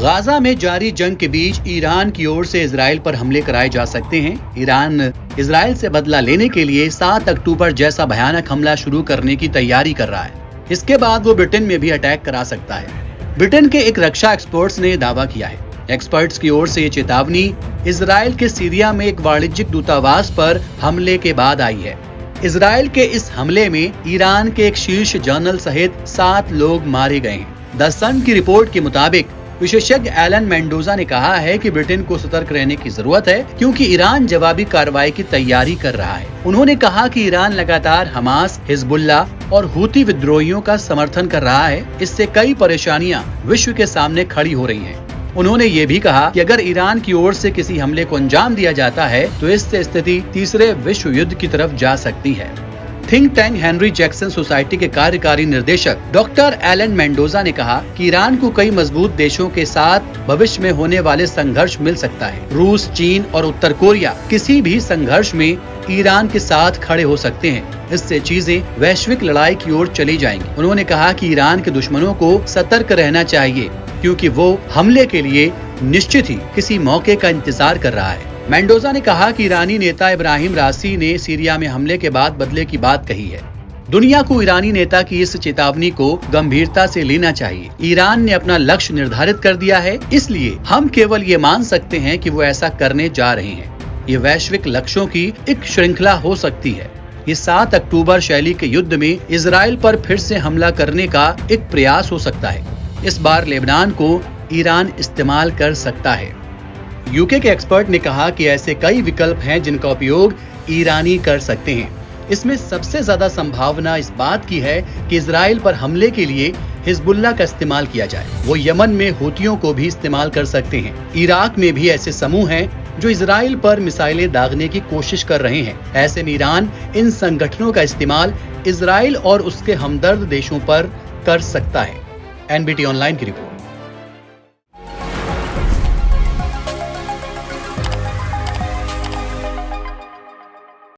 Gaza में जारी जंग के बीच ईरान की ओर से इजराइल पर हमले कराए जा सकते हैं। ईरान इजराइल से बदला लेने के लिए 7 अक्टूबर जैसा भयानक हमला शुरू करने की तैयारी कर रहा है। इसके बाद वो ब्रिटेन में भी अटैक करा सकता है। ब्रिटेन के एक रक्षा एक्सपर्ट्स ने दावा किया है। एक्सपर्ट्स की ओर से ये चेतावनी इजराइल के सीरिया में एक वाणिज्यिक दूतावास पर हमले के बाद आई है। इजराइल के इस हमले में ईरान के एक शीर्ष जनरल सहित 7 लोग मारे गए हैं। द सन की रिपोर्ट के मुताबिक विशेषज्ञ एलन मेंडोजा ने कहा है कि ब्रिटेन को सतर्क रहने की जरूरत है, क्योंकि ईरान जवाबी कार्रवाई की तैयारी कर रहा है। उन्होंने कहा कि ईरान लगातार हमास, हिजबुल्ला और हूती विद्रोहियों का समर्थन कर रहा है। इससे कई परेशानियां विश्व के सामने खड़ी हो रही हैं। उन्होंने ये भी कहा कि अगर ईरान की ओर से किसी हमले को अंजाम दिया जाता है तो इससे स्थिति तीसरे विश्व युद्ध की तरफ जा सकती है। Think tank Henry Jackson society के कार्यकारी निर्देशक डॉक्टर एलन मेंडोजा ने कहा कि ईरान को कई मजबूत देशों के साथ भविष्य में होने वाले संघर्ष मिल सकता है। रूस, चीन और उत्तर कोरिया किसी भी संघर्ष में ईरान के साथ खड़े हो सकते हैं। इससे चीजें वैश्विक लड़ाई की ओर चली जाएंगी। उन्होंने कहा कि ईरान के दुश्मनों को सतर्क रहना चाहिए, क्योंकि वो हमले के लिए निश्चित ही किसी मौके का इंतजार कर रहा है। मेंडोजा ने कहा कि ईरानी नेता इब्राहिम रासी ने सीरिया में हमले के बाद बदले की बात कही है। दुनिया को ईरानी नेता की इस चेतावनी को गंभीरता से लेना चाहिए। ईरान ने अपना लक्ष्य निर्धारित कर दिया है, इसलिए हम केवल ये मान सकते हैं कि वो ऐसा करने जा रहे हैं। ये वैश्विक लक्ष्यों की एक श्रृंखला हो सकती है। ये 7 अक्टूबर शैली के युद्ध में इजराइल पर फिर से हमला करने का एक प्रयास हो सकता है। इस बार लेबनान को ईरान इस्तेमाल कर सकता है। यूके के एक्सपर्ट ने कहा कि ऐसे कई विकल्प हैं जिनका उपयोग ईरानी कर सकते हैं। इसमें सबसे ज्यादा संभावना इस बात की है कि इजराइल पर हमले के लिए हिजबुल्ला का इस्तेमाल किया जाए। वो यमन में हूतियों को भी इस्तेमाल कर सकते हैं। इराक में भी ऐसे समूह हैं जो इजराइल पर मिसाइलें दागने की कोशिश कर रहे हैं। ऐसे में ईरान इन संगठनों का इस्तेमाल इजराइल और उसके हमदर्द देशों पर कर सकता है। एनबीटी ऑनलाइन की रिपोर्ट।